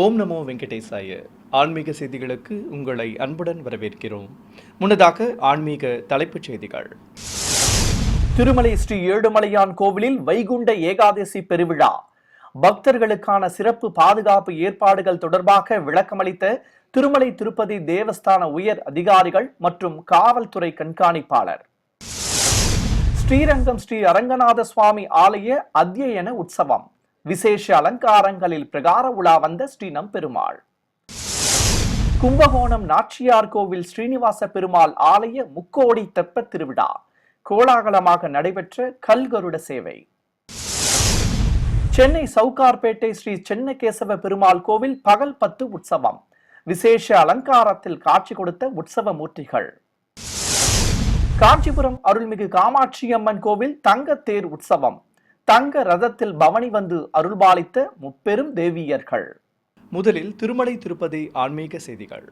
ஓம் நமோ வெங்கடேசாய. ஆன்மீக செய்திகளுக்கு உங்களை அன்புடன் வரவேற்கிறோம். முன்னதாக ஆன்மீக தலைப்புச் செய்திகள். திருமலை ஸ்ரீ ஏழுமலையான் கோவிலில் வைகுண்ட ஏகாதசி பெருவிழா. பக்தர்களுக்கான சிறப்பு பாதுகாப்பு ஏற்பாடுகள் தொடர்பாக விளக்கமளித்த திருமலை திருப்பதி தேவஸ்தான உயர் அதிகாரிகள் மற்றும் காவல்துறை கண்காணிப்பாளர். ஸ்ரீரங்கம் ஸ்ரீ அரங்கநாத சுவாமி ஆலய அத்தியன உற்சவம். விசேஷ அலங்காரங்களில் பிரகார உலா வந்த ஸ்ரீ நம்பெருமாள். கும்பகோணம் நாச்சியார் கோவில் ஸ்ரீனிவாச பெருமாள் ஆலய முக்கோடி தெப்ப திருவிழா கோலாகலமாக நடைபெற்ற கல்கருட சேவை. சென்னை சவுகார்பேட்டை ஸ்ரீ சென்னகேசவ பெருமாள் கோவில் பகல் 10 உற்சவம். விசேஷ அலங்காரத்தில் காட்சி கொடுத்த உற்சவ மூர்த்திகள். காஞ்சிபுரம் அருள்மிகு காமாட்சி அம்மன் கோவில் தங்க தேர் உற்சவம். தங்க ரதத்தில் பவனி வந்து அருள்பாலித்த முப்பெரும் தேவியர்கள். முதலில் திருமலை திருப்பதி ஆன்மீக செய்திகள்.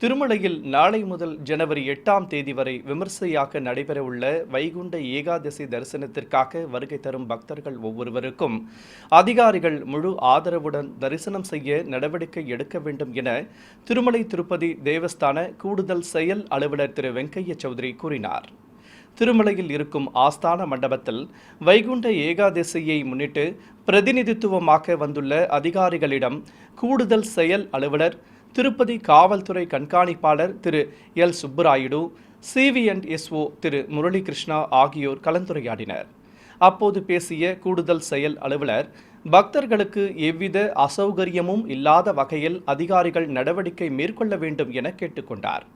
திருமலையில் நாளை முதல் ஜனவரி 8ஆம் தேதி வரை விமர்சையாக நடைபெறவுள்ள வைகுண்ட ஏகாதசி தரிசனத்திற்காக வருகை தரும் பக்தர்கள் ஒவ்வொருவருக்கும் அதிகாரிகள் முழு ஆதரவுடன் தரிசனம் செய்ய நடவடிக்கை எடுக்க வேண்டும் என திருமலை திருப்பதி தேவஸ்தான கூடுதல் செயல் அலுவலர் திரு வெங்கைய சௌத்ரி கூறினார். திருமலையில் இருக்கும் ஆஸ்தான மண்டபத்தில் வைகுண்ட ஏகாதசியை முன்னிட்டு பிரதிநிதித்துவமாக வந்துள்ள அதிகாரிகளிடம் கூடுதல் செயல் அலுவலர், திருப்பதி காவல்துறை கண்காணிப்பாளர் திரு எல் சுப்புராயுடு, CV&SO திரு முரளி கிருஷ்ணா ஆகியோர் கலந்துரையாடினர். அப்போது பேசிய கூடுதல் செயல் அலுவலர், பக்தர்களுக்கு எவ்வித அசௌகரியமும் இல்லாத வகையில் அதிகாரிகள் நடவடிக்கை மேற்கொள்ள வேண்டும் என கேட்டுக்கொண்டார்.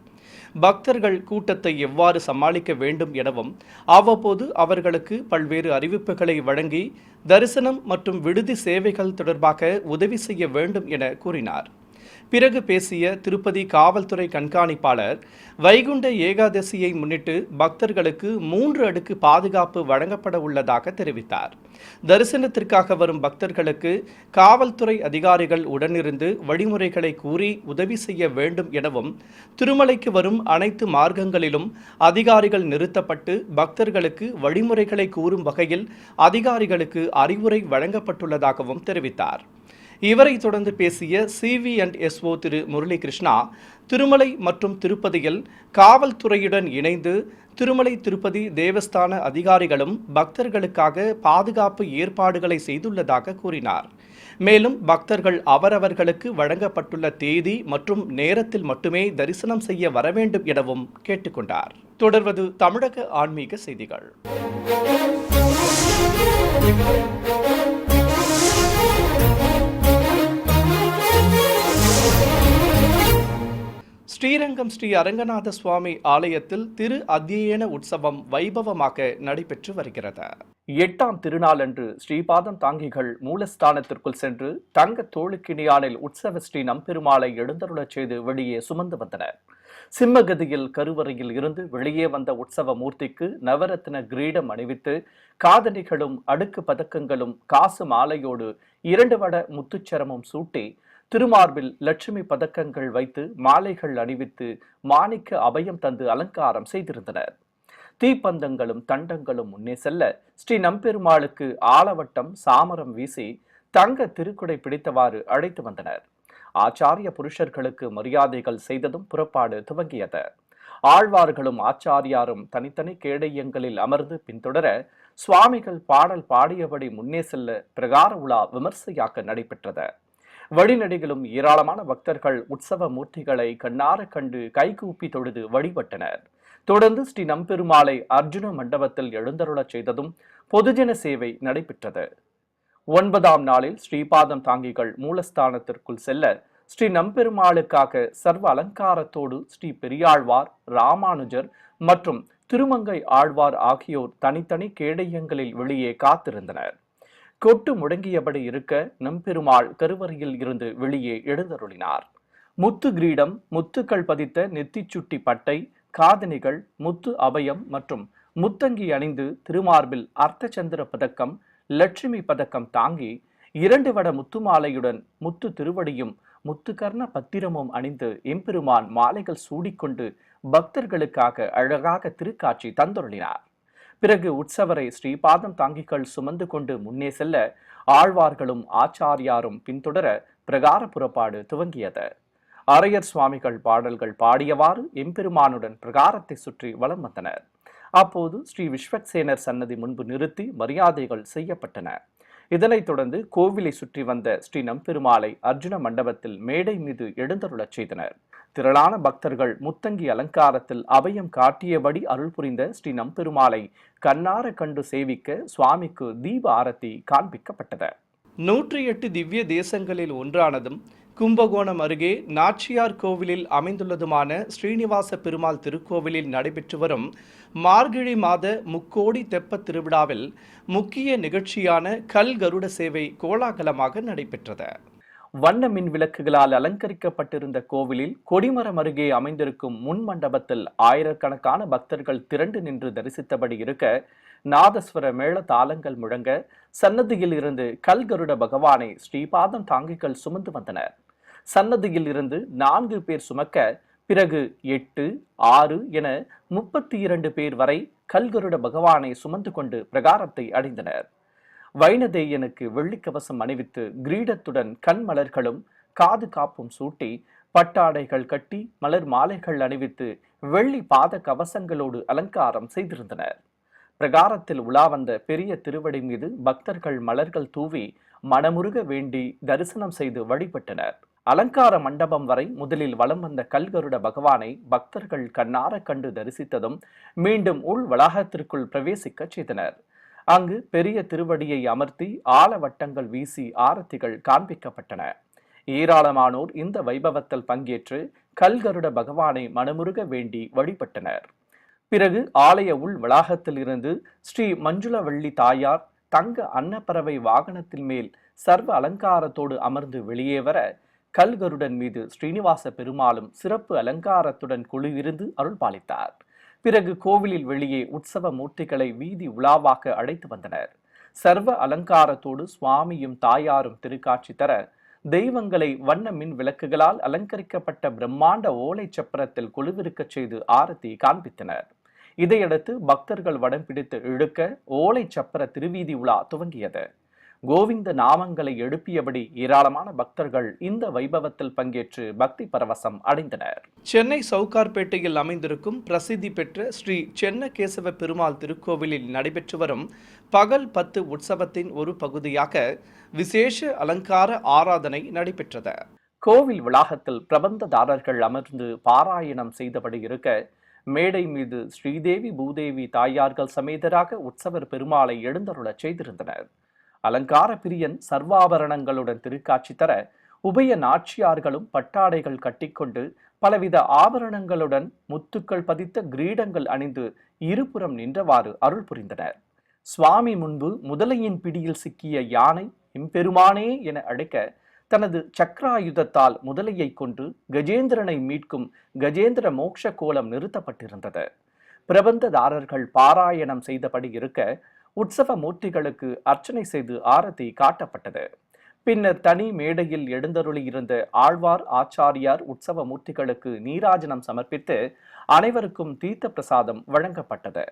பக்தர்கள் கூட்டத்தை எவ்வாறு சமாளிக்க வேண்டும் எனவும் அவ்வப்போது அவர்களுக்கு பல்வேறு அறிவிப்புகளை வழங்கி தரிசனம் மற்றும் விடுதி சேவைகள் தொடர்பாக உதவி செய்ய வேண்டும் என கூறினார். பிறகு பேசிய திருப்பதி காவல்துறை கண்காணிப்பாளர், வைகுண்ட ஏகாதசியை முன்னிட்டு பக்தர்களுக்கு 3 அடுக்கு பாதுகாப்பு வழங்கப்பட உள்ளதாக தெரிவித்தார். தரிசனத்திற்காக வரும் பக்தர்களுக்கு காவல்துறை அதிகாரிகள் உடனிருந்து வழிமுறைகளை கூறி உதவி செய்ய வேண்டும் எனவும், திருமலைக்கு வரும் அனைத்து மார்க்கங்களிலும் அதிகாரிகள் நிறுத்தப்பட்டு பக்தர்களுக்கு வழிமுறைகளை கூறும் வகையில் அதிகாரிகளுக்கு அறிவுரை வழங்கப்பட்டுள்ளதாகவும் தெரிவித்தார். இவரை தொடர்ந்து பேசிய CV&SO திரு முரளி கிருஷ்ணா, திருமலை மற்றும் திருப்பதியில் காவல்துறையுடன் இணைந்து திருமலை திருப்பதி தேவஸ்தான அதிகாரிகளும் பக்தர்களுக்காக பாதுகாப்பு ஏற்பாடுகளை செய்துள்ளதாக கூறினார். மேலும் பக்தர்கள் அவரவர்களுக்கு வழங்கப்பட்டுள்ள தேதி மற்றும் நேரத்தில் மட்டுமே தரிசனம் செய்ய வர வேண்டும் எனவும் கேட்டுக்கொண்டார். தொடர்வது தமிழக ஆன்மீக செய்திகள். ஸ்ரீரங்கம் ஸ்ரீ அரங்கநாத சுவாமி ஆலயத்தில் திரு அத்தியன உற்சவம் வைபவமாக நடைபெற்று வருகிறது. 8ஆம் திருநாளன்று ஸ்ரீபாதம் தாங்கிகள் மூலஸ்தானத்திற்குள் சென்று தங்க தோளுக்கிணியானில் உற்சவ ஸ்ரீ நம்பெருமாளை எழுந்தருளச் செய்து வெளியே சுமந்து வந்தனர். சிம்மகதியில் கருவறையில் இருந்து வெளியே வந்த உற்சவ மூர்த்திக்கு நவரத்ன கிரீடம் அணிவித்து காதணிகளும் அடுக்கு பதக்கங்களும் காசு மாலையோடு 2 வட முத்துச்சரமும் சூட்டி திருமார்பில் லட்சுமி பதக்கங்கள் வைத்து மாலைகள் அணிவித்து மாணிக்க அபயம் தந்து அலங்காரம் செய்திருந்தனர். தீப்பந்தங்களும் தண்டங்களும் முன்னே செல்ல ஸ்ரீ நம்பெருமாளுக்கு ஆலவட்டம் சாமரம் வீசி தங்க திருக்குடை பிடித்தவாறு அழைத்து வந்தனர். ஆச்சாரிய புருஷர்களுக்கு மரியாதைகள் செய்ததும் புறப்பாடு துவங்கியது. ஆழ்வார்களும் ஆச்சாரியாரும் தனித்தனி கேடயங்களில் அமர்ந்து பின்தொடர சுவாமிகள் பாடல் பாடியபடி முன்னே செல்ல பிரகார உலா விமர்சையாக நடைபெற்றது. வழிநடைகளும் ஏராளமான பக்தர்கள் உற்சவ மூர்த்திகளை கண்ணார கண்டு கைகூப்பி தொழுது வழிபட்டனர். தொடர்ந்து ஸ்ரீ நம்பெருமாளை அர்ஜுன மண்டபத்தில் எழுந்தருளச் செய்ததும் பொதுஜன சேவை நடைபெற்றது. 9ஆம் நாளில் ஸ்ரீபாதம் தாங்கிகள் மூலஸ்தானத்திற்குள் செல்ல ஸ்ரீ நம்பெருமாளுக்காக சர்வ அலங்காரத்தோடு ஸ்ரீ பெரியாழ்வார், ராமானுஜர் மற்றும் திருமங்கை ஆழ்வார் ஆகியோர் தனித்தனி கேடயங்களில் வெளியே காத்திருந்தனர். கொட்டு முடங்கியபடி இருக்க நம்பெருமாள் கருவறையில் இருந்து வெளியே எழுந்தருளினார். முத்து கிரீடம், முத்துக்கள் பதித்த நெத்திச்சுட்டி பட்டை, காதணிகள், முத்து அபயம் மற்றும் முத்தங்கி அணிந்து திருமார்பில் அர்த்தச்சந்திர பதக்கம், லட்சுமி பதக்கம் தாங்கி 2 வட முத்துமாலையுடன் முத்து திருவடியும் முத்துக்கர்ண பத்திரமும் அணிந்து எம்பெருமான் மாலைகள் சூடிக்கொண்டு பக்தர்களுக்காக அழகாக திருக்காட்சி தந்தொருளினார். பிறகு உற்சவரை ஸ்ரீபாதம் தாங்கிகள் சுமந்து கொண்டு முன்னே செல்ல ஆழ்வார்களும் ஆச்சாரியாரும் பின்தொடர பிரகார புறப்பாடு துவங்கியது. அரையர் சுவாமிகள் பாடல்கள் பாடியவாறு எம்பெருமானுடன் பிரகாரத்தை சுற்றி வலம் வந்தனர். அப்போது ஸ்ரீ விஸ்வக்சேனர் சன்னதி முன்பு நிறுத்தி மரியாதைகள் செய்யப்பட்டன. இதனைத் தொடர்ந்து கோவிலை சுற்றி வந்த ஸ்ரீ நம்பெருமாளை அர்ஜுன மண்டபத்தில் மேடை மீது எழுந்தருளச் செய்தனர். திரளான பக்தர்கள் முத்தங்கி அலங்காரத்தில் அபயம் காட்டியபடி அருள் புரிந்த ஸ்ரீ நம்பெருமாளை கண்ணார கண்டு சேவிக்க சுவாமிக்கு தீப ஆரத்தி காண்பிக்கப்பட்டது. 108 திவ்ய தேசங்களில் ஒன்றானதும் கும்பகோணம் அருகே நாச்சியார் கோவிலில் அமைந்துள்ளதுமான ஸ்ரீனிவாச பெருமாள் திருக்கோவிலில் நடைபெற்று வரும் மார்கழி மாத முக்கோடி தெப்பத் திருவிழாவில் முக்கிய நிகழ்ச்சியான கல் கருட சேவை கோலாகலமாக நடைபெற்றது. வண்ண மின் விளக்குகளால் அலங்கரிக்கப்பட்டிருந்த கோவிலில் கொடிமரம் அருகே அமைந்திருக்கும் முன் மண்டபத்தில் ஆயிரக்கணக்கான பக்தர்கள் திரண்டு நின்று தரிசித்தபடி இருக்க, நாதஸ்வர மேள தாளங்கள் முழங்க சன்னதியில் இருந்து கல்கருட பகவானை ஸ்ரீபாதம் தாங்கிகள் சுமந்து வந்தனர். சன்னதியில் இருந்து 4 பேர் சுமக்க, பிறகு 8, 6 என 32 பேர் வரை கல்கருட பகவானை சுமந்து கொண்டு பிரகாரத்தை அடைந்தனர். வைணதேயனுக்கு வெள்ளிக்கவசம் அணிவித்து கிரீடத்துடன் கண் மலர்களும் காது காப்பும் சூட்டி பட்டாடைகள் கட்டி மலர் மாலைகள் அணிவித்து வெள்ளி பாத கவசங்களோடு அலங்காரம் செய்திருந்தனர். பிரகாரத்தில் உலா வந்த பெரிய திருவடி மீது பக்தர்கள் மலர்கள் தூவி மனமுருக வேண்டி தரிசனம் செய்து வழிபட்டனர். அலங்கார மண்டபம் வரை முதலில் வலம் வந்த கல்கருட பகவானை பக்தர்கள் கண்ணார கண்டு தரிசித்ததும் மீண்டும் உள் வளாகத்திற்குள் பிரவேசிக்க செய்தனர். அங்கு பெரிய திருவடியை அமர்த்தி ஆலவட்டங்கள் வீசி ஆரத்திகள் காண்பிக்கப்பட்டன. ஏராளமானோர் இந்த வைபவத்தில் பங்கேற்று கல்கருட பகவானை மனமுருக வேண்டி வழிபட்டனர். பிறகு ஆலய உள் வளாகத்தில் இருந்து ஸ்ரீ மஞ்சுளவள்ளி தாயார் தங்க அன்னப்பறவை வாகனத்தின் மேல் சர்வ அலங்காரத்தோடு அமர்ந்து வெளியே வர, கல்கருடன் மீது ஸ்ரீனிவாச பெருமாளும் சிறப்பு அலங்காரத்துடன் குழுவிருந்து அருள் பாலித்தார். பிறகு கோவிலில் வெளியே உற்சவ மூர்த்திகளை வீதி உலாவாக அழைத்து வந்தனர். சர்வ அலங்காரத்தோடு சுவாமியும் தாயாரும் திருக்காட்சி தர, தெய்வங்களை வண்ண மின் விளக்குகளால் அலங்கரிக்கப்பட்ட பிரம்மாண்ட ஓலை சப்பரத்தில் குழுவிருக்கச் செய்து ஆரத்தி காண்பித்தனர். இதையடுத்து பக்தர்கள் வடம் பிடித்து இழுக்க ஓலை சப்பர திருவீதி உலா துவங்கியது. கோவிந்த நாமங்களை எழுப்பியபடி ஏராளமான பக்தர்கள் இந்த வைபவத்தில் பங்கேற்று பக்தி பரவசம் அடைந்தனர். சென்னை சவுகார்பேட்டையில் அமைந்திருக்கும் பிரசித்தி பெற்ற ஸ்ரீ சென்னகேசவ பெருமாள் திருக்கோவிலில் நடைபெற்று வரும் பகல் 10 உற்சவத்தின் ஒரு பகுதியாக விசேஷ அலங்கார ஆராதனை நடைபெற்றது. கோவில் வளாகத்தில் பிரபந்ததாரர்கள் அமர்ந்து பாராயணம் செய்தபடி இருக்க, மேடை மீது ஸ்ரீதேவி பூதேவி தாயார்கள் சமேதராக உற்சவர் பெருமாளை எழுந்தருளச் செய்திருந்தனர். அலங்கார பிரியன் சர்வாபரணங்களுடன் திருக்காட்சி தர, உபய நாச்சியார்களும் பட்டாடைகள் கட்டிக்கொண்டு பலவித ஆபரணங்களுடன் முத்துக்கள் பதித்த கிரீடங்கள் அணிந்து இருபுறம் நின்றவாறு அருள் புரிந்தனர். சுவாமி முன்பு முதலையின் பிடியில் சிக்கிய யானை எம்பெருமானே என அழைக்க, தனது சக்கராயுதத்தால் முதலையை கொண்டு கஜேந்திரனை மீட்கும் கஜேந்திர மோட்ச கோலம் நிறுத்தப்பட்டிருந்தது. பிரபந்ததாரர்கள் பாராயணம் செய்தபடி இருக்க, உற்சவ மூர்த்திகளுக்கு அர்ச்சனை செய்து ஆரத்தி காட்டப்பட்டது. பின்னர் தனி மேடையில் எழுந்தருளி இருந்த ஆழ்வார் ஆச்சாரியார் உற்சவ மூர்த்திகளுக்கு நீராஜனம் சமர்ப்பித்து அனைவருக்கும் தீர்த்த பிரசாதம் வழங்கப்பட்டது.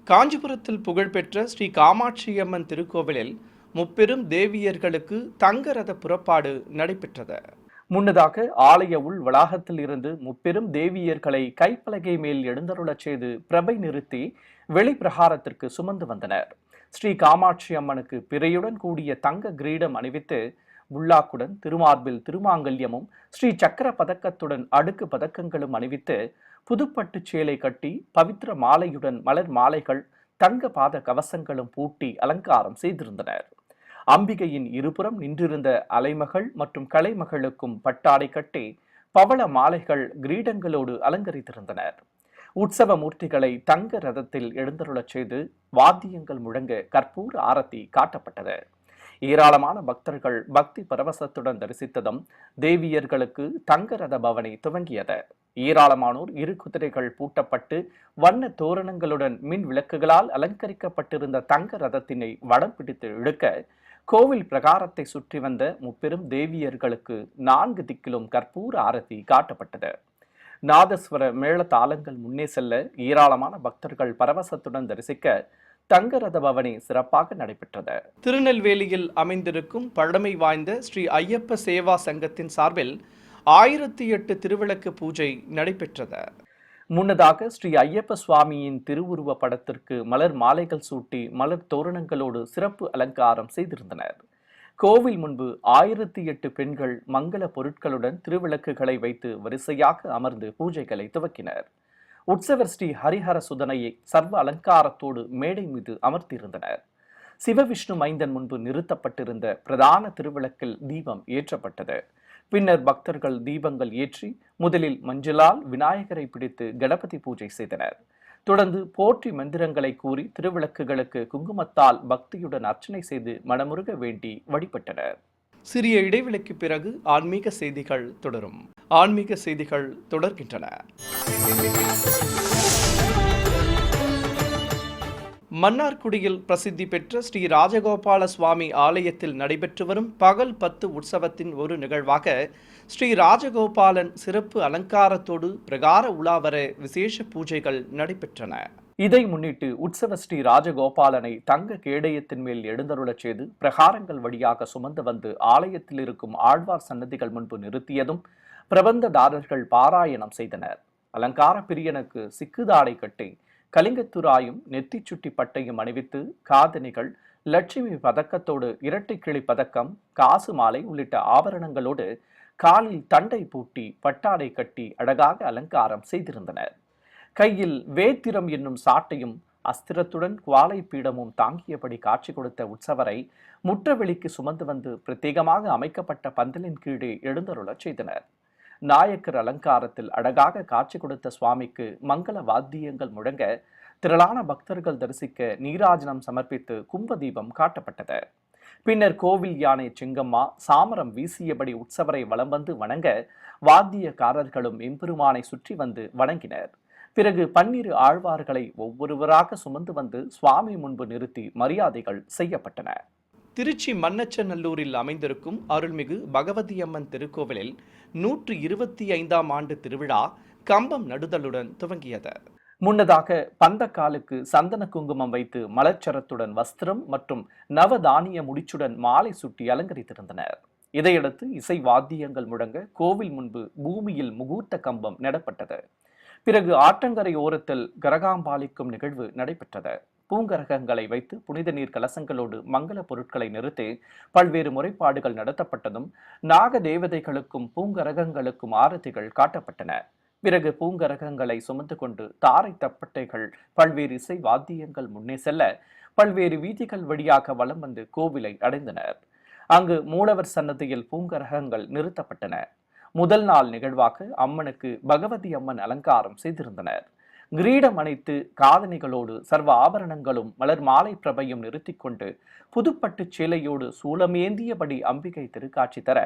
காஞ்சிபுரத்தில் புகழ்பெற்ற ஸ்ரீ காமாட்சியம்மன் திருக்கோவிலில் முப்பெரும் தேவியர்களுக்கு தங்க ரத புறப்பாடு நடைபெற்றது. முன்னதாக ஆலய உள் வளாகத்தில் இருந்து முப்பெரும் தேவியர்களை கைப்பலகை மேல் எழுந்தருளச் செய்து பிரபை நிறுத்தி வெளிப்பிரகாரத்திற்கு சுமந்து வந்தனர். ஸ்ரீ காமாட்சி அம்மனுக்கு பிறையுடன் கூடிய தங்க கிரீடம் அணிவித்து புல்லாக்குடன் திருமார்பில் திருமாங்கல்யமும் ஸ்ரீ சக்கர பதக்கத்துடன் அடுக்கு பதக்கங்களும் அணிவித்து புதுப்பட்டு சேலை கட்டி பவித்திர மாலையுடன் மலர் மாலைகள் தங்க பாத கவசங்களும் பூட்டி அலங்காரம் செய்திருந்தனர். அம்பிகையின் இருபுறம் நின்றிருந்த அலைமகள் மற்றும் கலைமகளுக்கும் பட்டாடை கட்டி பவள மாலைகள் கிரீடங்களோடு அலங்கரித்திருந்தனர். உற்சவ மூர்த்திகளை தங்க ரதத்தில் எழுந்தருளச் செய்து வாத்தியங்கள் முழங்க கற்பூர ஆரத்தி காட்டப்பட்டது. ஏராளமான பக்தர்கள் பக்தி பரவசத்துடன் தரிசித்ததும் தேவியர்களுக்கு தங்க ரத பவனி துவங்கியது. ஏராளமானோர் இரு குதிரைகள் பூட்டப்பட்டு வண்ண தோரணங்களுடன் மின் விளக்குகளால் அலங்கரிக்கப்பட்டிருந்த தங்க ரதத்தினை வடம் பிடித்து இழுக்க, கோவில் பிரகாரத்தை சுற்றி வந்த முப்பெரும் தேவியர்களுக்கு 4 திக்கிலும் கற்பூர ஆரத்தி காட்டப்பட்டது. நாதஸ்வர மேள தாளங்கள் முன்னே செல்ல ஏராளமான பக்தர்கள் பரவசத்துடன் தரிசிக்க தங்கரத பவனி சிறப்பாக நடைபெற்றது. திருநெல்வேலியில் அமைந்திருக்கும் பழமை வாய்ந்த ஸ்ரீ ஐயப்ப சேவா சங்கத்தின் சார்பில் 1008 திருவிளக்கு பூஜை நடைபெற்றது. முன்னதாக ஸ்ரீ ஐயப்ப சுவாமியின் திருவுருவ படத்திற்கு மலர் மாலைகள் சூட்டி மலர் தோரணங்களோடு சிறப்பு அலங்காரம் செய்திருந்தனர். கோவில் முன்பு 1008 பெண்கள் மங்கள பொருட்களுடன் திருவிளக்குகளை வைத்து வரிசையாக அமர்ந்து பூஜைகளை துவக்கினர். உற்சவர் ஸ்ரீ ஹரிஹர சுதனையை சர்வ அலங்காரத்தோடு மேடை மீது அமர்த்தியிருந்தனர். சிவவிஷ்ணு மைந்தன் முன்பு நிறுத்தப்பட்டிருந்த பிரதான திருவிளக்கில் தீபம் ஏற்றப்பட்டது. பின்னர் பக்தர்கள் தீபங்கள் ஏற்றி முதலில் மஞ்சளால் விநாயகரை பிடித்து கணபதி பூஜை செய்தனர். தொடர்ந்து போற்றி மந்திரங்களை கூறி திருவிளக்குகளுக்கு குங்குமத்தால் பக்தியுடன் அர்ச்சனை செய்து மனமுருக வேண்டி வழிபட்டனர். சிறிய இடைவெளிக்கு பிறகு ஆன்மீக செய்திகள் தொடரும். ஆன்மீக செய்திகள் தொடர்கின்றன. மன்னார்குடியில் பிரசித்தி பெற்ற ஸ்ரீ ராஜகோபால சுவாமி ஆலயத்தில் நடைபெற்று வரும் பகல் 10 உற்சவத்தின் ஒரு நிகழ்வாக ஸ்ரீ ராஜகோபாலன் சிறப்பு அலங்காரத்தோடு பிரகார உலாவர விசேஷ பூஜைகள் நடைபெற்றன. இதை முன்னிட்டு உற்சவ ஸ்ரீ ராஜகோபாலனை தங்க கேடயத்தின் மேல் எழுந்தருளச் செய்து பிரகாரங்கள் வழியாக சுமந்து வந்து ஆலயத்தில் இருக்கும் ஆழ்வார் சன்னதிகள் முன்பு நிறுத்தியதும் பிரபந்ததாரர்கள் பாராயணம் செய்தனர். அலங்கார பிரியனுக்கு சிக்குதாடை கட்டி கலிங்கத்துராயும் நெத்தி சுட்டி பட்டையும் அணிவித்து காதணிகள், லட்சுமி பதக்கத்தோடு இரட்டை கிளி பதக்கம், காசு மாலை உள்ளிட்ட ஆபரணங்களோடு காலில் தண்டை பூட்டி பட்டாடை கட்டி அழகாக அலங்காரம் செய்திருந்தனர். கையில் வேத்திரம் என்னும் சாட்டையும் அஸ்திரத்துடன் குவாலை பீடமும் தாங்கியபடி காட்சி கொடுத்த உற்சவரை முற்றவெளிக்கு சுமந்து வந்து பிரத்யேகமாக அமைக்கப்பட்ட பந்தலின் கீழே எழுந்தருளச் செய்தனர். நாயக்கர் அலங்காரத்தில் அழகாக காட்சி கொடுத்த சுவாமிக்கு மங்கள வாத்தியங்கள் முழங்க திரளான பக்தர்கள் தரிசிக்க நீராஜனம் சமர்ப்பித்து கும்பதீபம் காட்டப்பட்டது. பின்னர் கோவில் யானை சிங்கம்மா சாமரம் வீசியபடி உற்சவரை வலம் வந்து வணங்க வாத்தியக்காரர்களும் எம்பெருமானை சுற்றி வந்து வணங்கினர். பிறகு 12 ஆழ்வார்களை ஒவ்வொருவராக சுமந்து வந்து சுவாமி முன்பு நிறுத்தி மரியாதைகள் செய்யப்பட்டன. திருச்சி மண்ணச்சநல்லூரில் அமைந்திருக்கும் அருள்மிகு பகவதி அம்மன் திருக்கோவிலில் 125ஆம் ஆண்டு திருவிழா கம்பம் நடுதலுடன் துவங்கியது. முன்னதாக பந்தக்காலுக்கு சந்தன குங்குமம் வைத்து மலர்ச்சரத்துடன் வஸ்திரம் மற்றும் நவதானிய முடிச்சுடன் மாலை சுட்டி அலங்கரித்திருந்தனர். இதையடுத்து இசை வாத்தியங்கள் முழங்க கோவில் முன்பு பூமியில் முகூர்த்த கம்பம் நடப்பட்டது. பிறகு ஆற்றங்கரை ஓரத்தில் கரகாம்பாலிக்கும் நிகழ்வு நடைபெற்றது. பூங்கரகங்களை வைத்து புனித நீர் கலசங்களோடு மங்கள பொருட்களை நிறுத்தி பல்வேறு முறைப்பாடுகள் நடத்தப்பட்டதும் நாக தேவதைகளுக்கும் பூங்கரகங்களுக்கும் ஆரத்திகள் காட்டப்பட்டன. பிறகு பூங்கரகங்களை சுமந்து கொண்டு தாரை தப்பட்டைகள் பல்வேறு இசை வாத்தியங்கள் முன்னே செல்ல பல்வேறு வீதிகள் வழியாக வலம் வந்து கோவிலை அடைந்தனர். அங்கு மூலவர் சன்னதியில் பூங்கரகங்கள் நிறுத்தப்பட்டன. முதல் நாள் நிகழ்வாக அம்மனுக்கு பகவதி அம்மன் அலங்காரம் செய்திருந்தனர். கிரீடம் அணைத்து காதணிகளோடு சர்வ ஆபரணங்களும் மலர் மாலை பிரபையும் நிறுத்தி கொண்டு புதுப்பட்டு சேலையோடு சூலமேந்தியபடி அம்பிகை திருக்காட்சி தர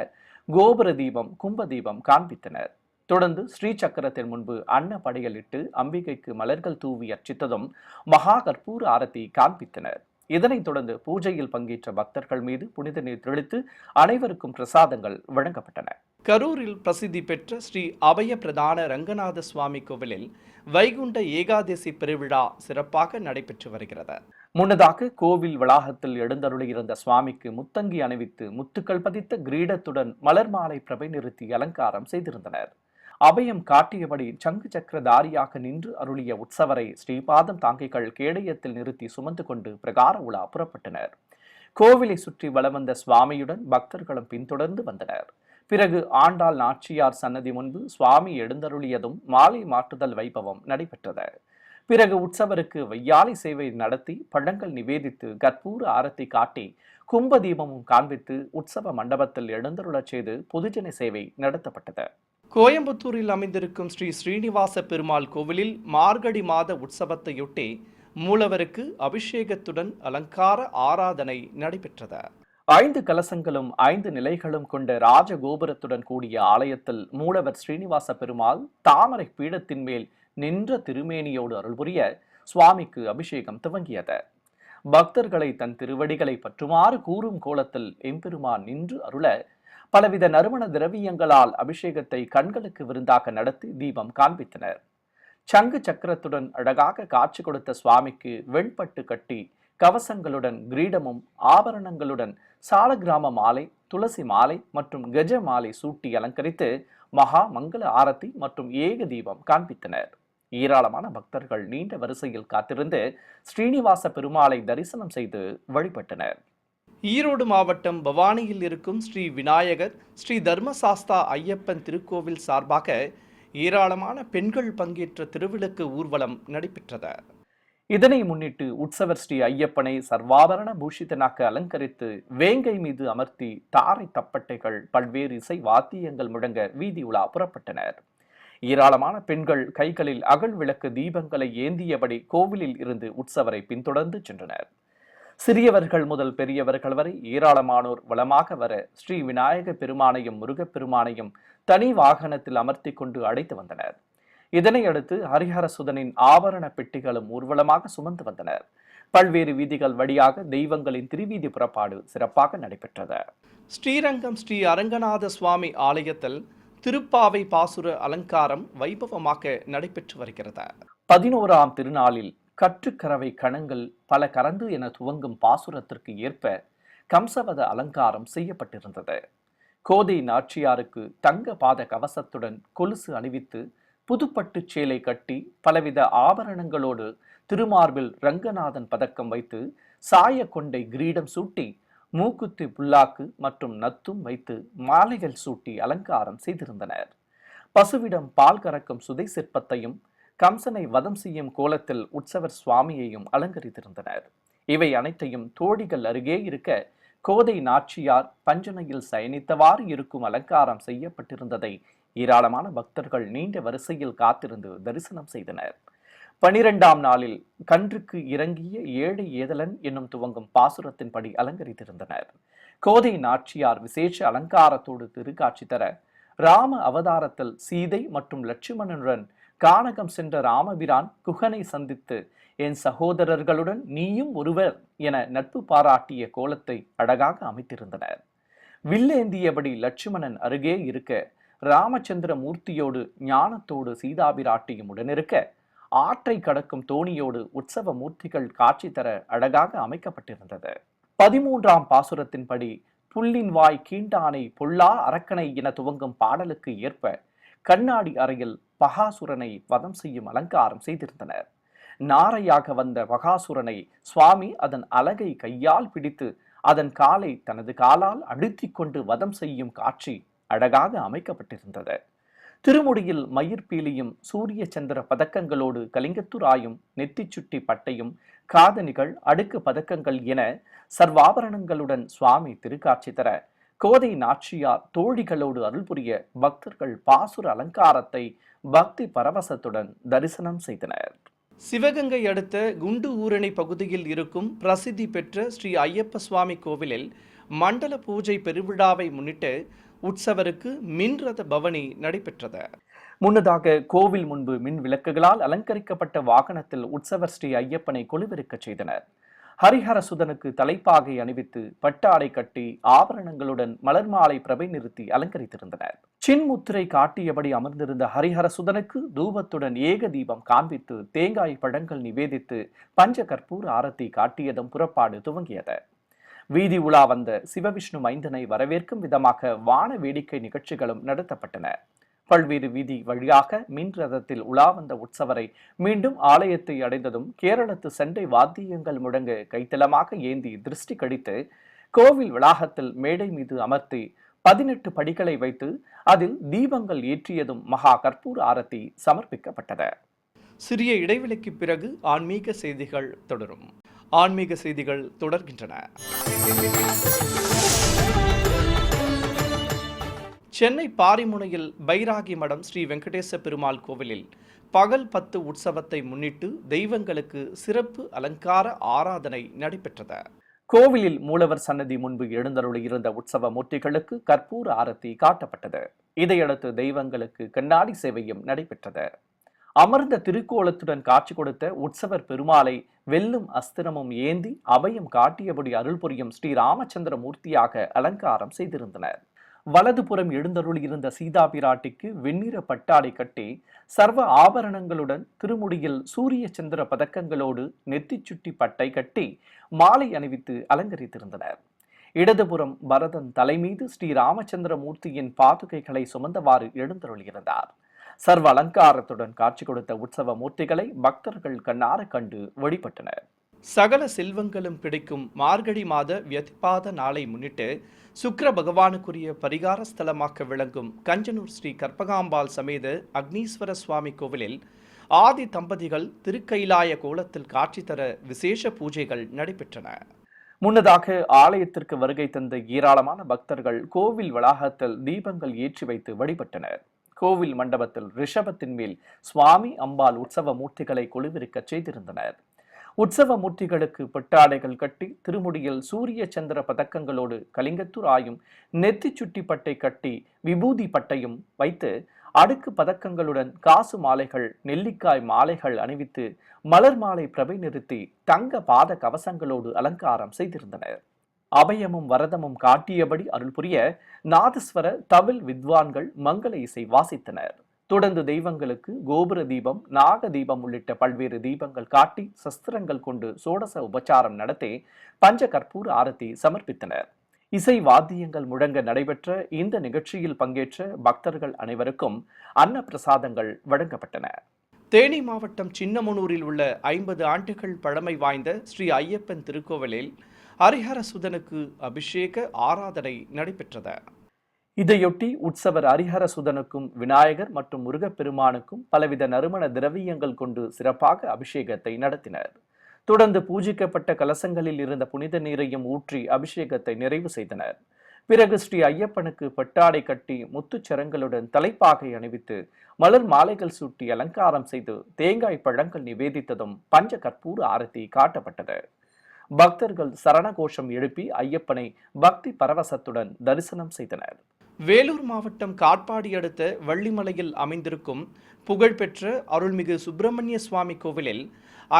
கோபுர தீபம் கும்பதீபம் காண்பித்தனர். தொடர்ந்து ஸ்ரீ சக்கரத்தின் முன்பு அன்ன படையலிட்டு அம்பிகைக்கு மலர்கள் தூவி அர்ச்சித்ததும் மகா கற்பூர ஆரத்தி காண்பித்தனர். இதனைத் தொடர்ந்து பூஜையில் பங்கேற்ற பக்தர்கள் மீது புனித நீர் தெளித்து அனைவருக்கும் பிரசாதங்கள் வழங்கப்பட்டன. கரூரில் பிரசித்தி பெற்ற ஸ்ரீ அபய பிரதான ரங்கநாத சுவாமி கோவிலில் வைகுண்ட ஏகாதசி பெருவிழா சிறப்பாக நடைபெற்று வருகிறது. முன்னதாக கோவில் வளாகத்தில் எழுந்தருளியிருந்த சுவாமிக்கு முத்தங்கி அணிவித்து முத்துக்கள் பதித்த கிரீடத்துடன் மலர் மாலை பிரபை நிறுத்தி அலங்காரம் செய்திருந்தனர். அபயம் காட்டியபடி சங்கு சக்கரதாரியாக நின்று அருளிய உற்சவரை ஸ்ரீபாதம் தாங்கிகள் கேடயத்தில் நிறுத்தி சுமந்து கொண்டு பிரகார உலா புறப்பட்டனர். கோவிலை சுற்றி வலம் வந்த சுவாமியுடன் பக்தர்களும் பின்தொடர்ந்து வந்தனர். பிறகு ஆண்டாள் நாச்சியார் சன்னதி முன்பு சுவாமி எழுந்தருளியதும் மாலை மாற்றுதல் வைபவம் நடைபெற்றது. பிறகு உற்சவருக்கு வையாலை சேவை நடத்தி பழங்கள் நிவேதித்து கற்பூர ஆரத்தி காட்டி கும்பதீபமும் காண்பித்து உற்சவ மண்டபத்தில் எழுந்தருளச் செய்து பொதுஜன சேவை நடத்தப்பட்டது. கோயம்புத்தூரில் அமைந்திருக்கும் ஸ்ரீ ஸ்ரீனிவாச பெருமாள் கோவிலில் மார்கழி மாத உற்சவத்தையொட்டி மூலவருக்கு அபிஷேகத்துடன் அலங்கார ஆராதனை நடைபெற்றது. 5 கலசங்களும் 5 நிலைகளும் கொண்ட ராஜகோபுரத்துடன் கூடிய ஆலயத்தில் மூலவர் ஸ்ரீனிவாச பெருமாள் தாமரை பீடத்தின் மேல் நின்ற திருமேனியோடு அருள்புரிய சுவாமிக்கு அபிஷேகம் துவங்கியது. பக்தர்களை தன் திருவடிகளை பற்றுமாறு கூறும் கோலத்தில் எம்பெருமான் நின்று அருள பலவித நறுமண திரவியங்களால் அபிஷேகத்தை கண்களுக்கு விருந்தாக நடத்தி தீபம் காண்பித்தனர். சங்கு சக்கரத்துடன் அழகாக காட்சி கொடுத்த சுவாமிக்கு வெண்பட்டு கட்டி கவசங்களுடன் கிரீடமும் ஆபரணங்களுடன் சாலக்கிராம மாலை, துளசி மாலை மற்றும் கஜ மாலை சூட்டி அலங்கரித்து மகா மங்கள ஆரத்தி மற்றும் ஏக தீபம் காண்பித்தனர். ஏராளமான பக்தர்கள் நீண்ட வரிசையில் காத்திருந்து ஸ்ரீனிவாச பெருமாளை தரிசனம் செய்து வழிபட்டனர். ஈரோடு மாவட்டம் பவானியில் இருக்கும் ஸ்ரீ விநாயகர் ஸ்ரீ தர்மசாஸ்தா ஐயப்பன் திருக்கோவில் சார்பாக ஏராளமான பெண்கள் பங்கேற்ற திருவிளக்கு ஊர்வலம் நடைபெற்றது. இதனை முன்னிட்டு உற்சவர் ஸ்ரீ ஐயப்பனை சர்வாபரண பூஷிதனாக அலங்கரித்து வேங்கை மீது அமர்த்தி தாரை தப்பட்டைகள் பல்வேறு இசை வாத்தியங்கள் முழங்க வீதி உலா புறப்பட்டனர். ஏராளமான பெண்கள் கைகளில் அகல் விளக்கு தீபங்களை ஏந்தியபடி கோவிலில் இருந்து உற்சவரை பின்தொடர்ந்து சென்றனர். சிறியவர்கள் முதல் பெரியவர்கள் வரை ஏராளமானோர் வளமாக வர ஸ்ரீ விநாயக பெருமானையும் முருகப்பெருமானையும் தனி வாகனத்தில் அமர்த்தி கொண்டு அழைத்து வந்தனர். இதனையடுத்து ஹரிஹரசுதனின் ஆபரண பெட்டிகளும் ஊர்வலமாக சுமந்து வந்தனர். பல்வேறு வீதிகள் வழியாக தெய்வங்களின் திருவீதி புறப்பாடு சிறப்பாக நடைபெற்றது. ஸ்ரீரங்கம் ஸ்ரீ அரங்கநாத சுவாமி ஆலயத்தில் திருப்பாவை பாசுர அலங்காரம் வைபவமாக நடைபெற்று வருகிறது. 11ஆம் திருநாளில் கற்றுக்கரவை கணங்கள் பல கறந்து என துவங்கும் பாசுரத்திற்கு ஏற்ப கம்சவத அலங்காரம் செய்யப்பட்டிருந்தது. கோதை நாச்சியாருக்கு தங்க பாத கவசத்துடன் கொலுசு அணிவித்து புதுப்பட்டு சேலை கட்டி பலவித ஆபரணங்களோடு திருமார்பில் ரங்கநாதன் பதக்கம் வைத்து சாய கொண்டை கிரீடம் சூட்டி மூக்குத்தி புல்லாக்கு மற்றும் நத்தும் வைத்து மாலைகள் சூட்டி அலங்காரம் செய்திருந்தனர். பசுவிடம் பால் கறக்கும் சுதை சிற்பத்தையும் கம்சனை வதம் செய்யும் கோலத்தில் உற்சவர் சுவாமியையும் அலங்கரித்திருந்தனர். இவை அனைத்தையும் தோழிகள் அருகே இருக்க கோதை நாச்சியார் பஞ்சனையில் சயனித்தவாறு இருக்கும் அலங்காரம் செய்யப்பட்டிருந்ததை ஏராளமான பக்தர்கள் நீண்ட வரிசையில் காத்திருந்து தரிசனம் செய்தனர். 12ஆம் நாளில் கன்றுக்கு இறங்கிய ஏழை ஏதலன் என்னும் துவங்கும் பாசுரத்தின்படி அலங்கரித்திருந்தனர். கோதை நாச்சியார் விசேஷ அலங்காரத்தோடு திருக்காட்சி தர ராம அவதாரத்தில் சீதை மற்றும் லட்சுமணனுடன் கானகம் சென்ற ராமபிரான் குகனை சந்தித்து என் சகோதரர்களுடன் நீயும் ஒருவர் என நட்பு பாராட்டிய கோலத்தை அழகாக அமைத்திருந்தனர். வில்லேந்தியபடி லட்சுமணன் அருகே இருக்க ராமச்சந்திர மூர்த்தியோடு ஞானத்தோடு சீதாபிராட்டியும் உடனிருக்க ஆற்றை கடக்கும் தோணியோடு உற்சவ மூர்த்திகள் காட்சி தர அழகாக அமைக்கப்பட்டிருந்தது. 13ஆம் பாசுரத்தின்படி புல்லின் வாய் கீண்டானை பொல்லா அரக்கனை என துவங்கும் பாடலுக்கு ஏற்ப கண்ணாடி அறையில் பகாசுரனை வதம் செய்யும் அலங்காரம் செய்திருந்தனர். நாரையாக வந்த பகாசுரனை சுவாமி அதன் அலகை கையால் பிடித்து அதன் காலை தனது காலால் அழுத்தி கொண்டு வதம் செய்யும் காட்சி அழகாக அமைக்கப்பட்டிருந்தது. திருமுடியில் மயிர்பீலியும் சூரிய சந்திர பதக்கங்களோடு கலிங்கத்துராயும் நெத்திச்சுட்டி பட்டையும் காதணிகள் அடுக்கு பதக்கங்கள் என சர்வாபரணங்களுடன் சுவாமி திருக்காட்சி தர கோதை நாச்சியார் தோழிகளோடு அருள் புரிய பக்தர்கள் பாசுர அலங்காரத்தை பக்தி பரவசத்துடன் தரிசனம் செய்தனர். சிவகங்கை அடுத்த குண்டு ஊரணி பகுதியில் இருக்கும் பிரசித்தி பெற்ற ஸ்ரீ ஐயப்ப சுவாமி கோவிலில் மண்டல பூஜை பெருவிழாவை முன்னிட்டு உற்சவருக்கு மின்ரத பவனி நடைபெற்றது. முன்னதாக கோவில் முன்பு மின் விளக்குகளால் அலங்கரிக்கப்பட்ட வாகனத்தில் உற்சவர் ஸ்ரீ ஐயப்பனை கொலுவிருக்க செய்தனர். ஹரிஹரசுதனுக்கு தலைப்பாகை அணிவித்து பட்டாடை கட்டி ஆபரணங்களுடன் மலர் மாலை பிரபை நிறுத்தி அலங்கரித்திருந்தனர். சின்முத்திரை காட்டியபடி அமர்ந்திருந்த ஹரிஹரசுதனுக்கு தூபத்துடன் ஏக தீபம் காண்பித்து தேங்காய் பழங்கள் நிவேதித்து பஞ்ச கற்பூர ஆரத்தி காட்டியதும் புறப்பாடு துவங்கியது. வீதி உலா வந்த சிவவிஷ்ணு மைந்தனை வரவேற்கும் விதமாக வான வேடிக்கை நிகழ்ச்சிகளும் நடத்தப்பட்டன. பல்வேறு வீதி வழியாக மின் ரதத்தில் உலா வந்த உற்சவரை மீண்டும் ஆலயத்தை அடைந்ததும் கேரளத்து சண்டை வாத்தியங்கள் முழங்க கைத்தலமாக ஏந்தி திருஷ்டி கழித்து கோவில் வளாகத்தில் மேடை மீது அமர்த்தி 18 படிகளை வைத்து அதில் தீபங்கள் ஏற்றியதும் மகா கற்பூர ஆரத்தி சமர்ப்பிக்கப்பட்டது. சிறிய இடைவெளிக்கு பிறகு ஆன்மீக செய்திகள் தொடரும். ஆன்மீக செய்திகள் தொடர்கின்றன. சென்னை பாரிமுனையில் பைராகி மடம் ஸ்ரீ வெங்கடேச பெருமாள் கோவிலில் பகல் 10 உற்சவத்தை முன்னிட்டு தெய்வங்களுக்கு சிறப்பு அலங்கார ஆராதனை நடைபெற்றது. கோவிலில் மூலவர் சன்னதி முன்பு எழுந்தருளியிருந்த உற்சவ மூர்த்திகளுக்கு கற்பூர ஆரத்தி காட்டப்பட்டது. இதையடுத்து தெய்வங்களுக்கு கண்ணாடி சேவையும் நடைபெற்றது. அமர்ந்த திருக்கோலத்துடன் காட்சி கொடுத்த உற்சவர் பெருமாளை வெல்லும் அஸ்திரமும் ஏந்தி அபயம் காட்டியபடி அருள் புரியும் ஸ்ரீ ராமச்சந்திர மூர்த்தியாக அலங்காரம் செய்திருந்தனர். வலதுபுறம் எழுந்தருளியிருந்த சீதா பிராட்டிக்கு வெண்ணிற பட்டாடை கட்டி சர்வ ஆபரணங்களுடன் திருமுடியில் சூரிய சந்திர பதக்கங்களோடு நெத்திச் சுட்டி பட்டை கட்டி மாலை அணிவித்து அலங்கரித்திருந்தனர். இடதுபுறம் பரதன் தலைமீது ஸ்ரீ ராமச்சந்திர மூர்த்தியின் பாதுகைகளை சுமந்தவாறு எழுந்தருளியிருந்தார். சர்வ அலங்காரத்துடன் காட்சி கொடுத்த உற்சவ மூர்த்திகளை பக்தர்கள் கண்ணார கண்டு வழிபட்டனர். சகல செல்வங்களும் கிடைக்கும் மார்கழி மாத வியதிபாத நாளை முன்னிட்டு சுக்கிர பகவானுக்குரிய பரிகார ஸ்தலமாக்க விளங்கும் கஞ்சனூர் ஸ்ரீ கற்பகாம்பாள் சமேத அக்னீஸ்வர சுவாமி கோவிலில் ஆதி தம்பதிகள் திருக்கைலாய கோலத்தில் காட்சி தர விசேஷ பூஜைகள் நடைபெற்றன. முன்னதாக ஆலயத்திற்கு வருகை தந்த ஏராளமான பக்தர்கள் கோவில் வளாகத்தில் தீபங்கள் ஏற்றி வைத்து வழிபட்டனர். கோவில் மண்டபத்தில் ரிஷபத்தின் மேல் சுவாமி அம்பாள் உற்சவ மூர்த்திகளை கொலுவிருக்க செய்திருந்தனர். உற்சவ மூர்த்திகளுக்கு பட்டாடைகள் கட்டி திருமுடியில் சூரிய சந்திர பதக்கங்களோடு கலிங்கத்தூர் ஆயும் நெத்தி சுட்டி பட்டை கட்டி விபூதி பட்டையும் வைத்து அடுக்கு பதக்கங்களுடன் காசு மாலைகள் நெல்லிக்காய் மாலைகள் அணிவித்து மலர் மாலை பிரபை நிறுத்தி தங்க பாத கவசங்களோடு அலங்காரம் செய்திருந்தனர். அபயமும் வரதமும் காட்டியபடி அருள் புரிய நாதஸ்வர தவில் வித்வான்கள் மங்கள இசை வாசித்தனர். தொடர்ந்து தெய்வங்களுக்கு கோபுர தீபம் நாக தீபம் உள்ளிட்ட பல்வேறு தீபங்கள் காட்டி சஸ்திரங்கள் கொண்டு சோடச உபச்சாரம் நடத்தி பஞ்ச கற்பூர ஆரத்தி சமர்ப்பித்தனர். இசை வாத்தியங்கள் முழங்க நடைபெற்ற இந்த நிகழ்ச்சியில் பங்கேற்ற பக்தர்கள் அனைவருக்கும் அன்ன பிரசாதங்கள் வழங்கப்பட்டன. தேனி மாவட்டம் சின்னமனூரில் உள்ள 50 ஆண்டுகள் பழமை வாய்ந்த ஸ்ரீ ஐயப்பன் திருக்கோவிலில் ஹரிஹர சுதனுக்கு அபிஷேக ஆராதனை நடைபெற்றது. இதையொட்டி உற்சவர் ஹரிஹர சுதனுக்கும் விநாயகர் மற்றும் முருகப்பெருமானுக்கும் பலவித நறுமண திரவியங்கள் கொண்டு சிறப்பாக அபிஷேகத்தை நடத்தினர். தொடர்ந்து பூஜிக்கப்பட்ட கலசங்களில் இருந்த புனித நீரையும் ஊற்றி அபிஷேகத்தை நிறைவு செய்தனர். பிறகு ஸ்ரீ ஐயப்பனுக்கு பட்டாடை கட்டி முத்துச்சரங்களுடன் தலைப்பாகை அணிவித்து மலர் மாலைகள் சூட்டி அலங்காரம் செய்து தேங்காய் பழங்கள் நிவேதித்ததும் பஞ்ச கற்பூர ஆரத்தி காட்டப்பட்டது. பக்தர்கள் சரண கோஷம் எழுப்பி ஐயப்பனை பக்தி பரவசத்துடன் தரிசனம் செய்தனர். வேலூர் மாவட்டம் காட்பாடி அடுத்த வள்ளிமலையில் அமைந்திருக்கும் புகழ்பெற்ற அருள்மிகு சுப்பிரமணிய சுவாமி கோவிலில்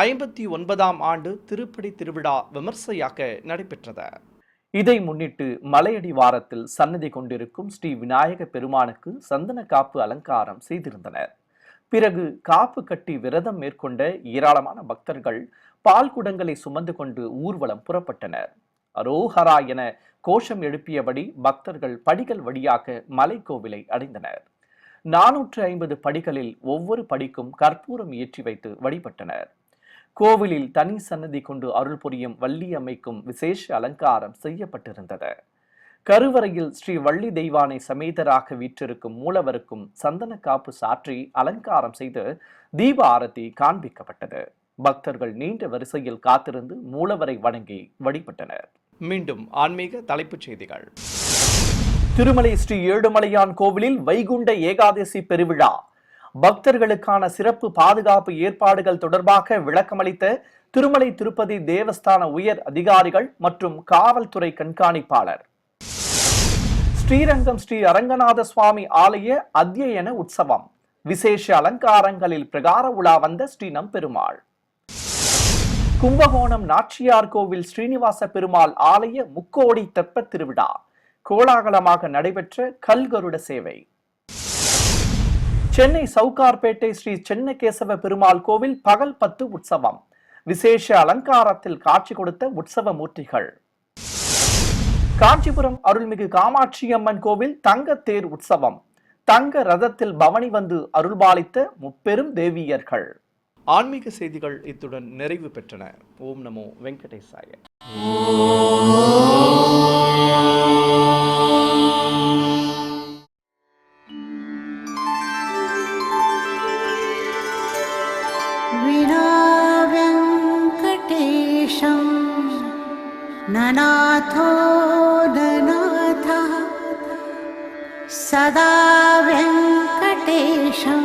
59ஆம் ஆண்டு திருப்படி திருவிழா விமர்சையாக நடைபெற்றது. இதை முன்னிட்டு மலையடி வாரத்தில் சன்னதி கொண்டிருக்கும் ஸ்ரீ விநாயக பெருமானுக்கு சந்தன காப்பு அலங்காரம் செய்திருந்தனர். பிறகு காப்பு கட்டி விரதம் மேற்கொண்ட ஏராளமான பக்தர்கள் பால் குடங்களை சுமந்து கொண்டு ஊர்வலம் புறப்பட்டனர். அரோஹரா என கோஷம் எழுப்பியபடி பக்தர்கள் படிகள் வழியாக மலைக்கோவிலை அடைந்தனர். 450 படிகளில் ஒவ்வொரு படிக்கும் கற்பூரம் ஏற்றி வைத்து வழிபட்டனர். கோவிலில் தனி சன்னதி கொண்டு அருள் புரியும் வள்ளி அம்மைக்கும் விசேஷ அலங்காரம் செய்யப்பட்டிருந்தது. கருவறையில் ஸ்ரீ வள்ளி தெய்வானை சமேதராக வீற்றிருக்கும் மூலவருக்கும் சந்தன காப்பு சாற்றி அலங்காரம் செய்து தீப ஆரத்தி காண்பிக்கப்பட்டது. பக்தர்கள் நீண்ட வரிசையில் காத்திருந்து மூலவரை வணங்கி வழிபட்டனர். மீண்டும் ஆன்மீக தலைப்புச் செய்திகள். திருமலை ஸ்ரீ ஏழுமலையான் கோவிலில் வைகுண்ட ஏகாதசி பெருவிழா. பக்தர்களுக்கான சிறப்பு பாதுகாப்பு ஏற்பாடுகள் தொடர்பாக விளக்கமளித்த திருமலை திருப்பதி தேவஸ்தான உயர் அதிகாரிகள் மற்றும் காவல்துறை கண்காணிப்பாளர். ஸ்ரீரங்கம் ஸ்ரீ அரங்கநாத சுவாமி ஆலய அத்தியன உற்சவம். விசேஷ அலங்காரங்களில் பிரகார உலா வந்த ஸ்ரீ நம்பெருமாள். கும்பகோணம் நாச்சியார் கோவில் ஸ்ரீனிவாச பெருமாள் ஆலய முக்கோடி தெப்பத் திருவிழா கோலாகலமாக நடைபெற்ற கல்கருட சேவை. சென்னை சவுகார்பேட்டை ஸ்ரீ சென்னகேசவ பெருமாள் கோவில் பகல் 10 உற்சவம். விசேஷ அலங்காரத்தில் காட்சி கொடுத்த உற்சவ மூர்த்திகள். காஞ்சிபுரம் அருள்மிகு காமாட்சி அம்மன் கோவில் தங்க தேர் உற்சவம். தங்க ரதத்தில் பவனி வந்து அருள்பாலித்த முப்பெரும் தேவியர்கள். ஆன்மீக செய்திகள் இத்துடன் நிறைவு பெற்றன. ஓம் நமோ வெங்கடேசாய. ननाथो ननाथः सदा वेङ्कटेशं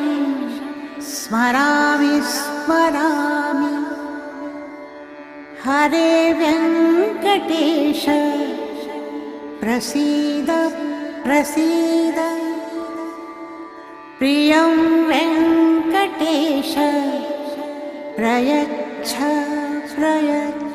स्मरामि स्मरामि. हरे वेङ्कटेश प्रसीद प्रसीद. प्रियं वेङ्कटेश प्रयच्छ प्रयच्छ.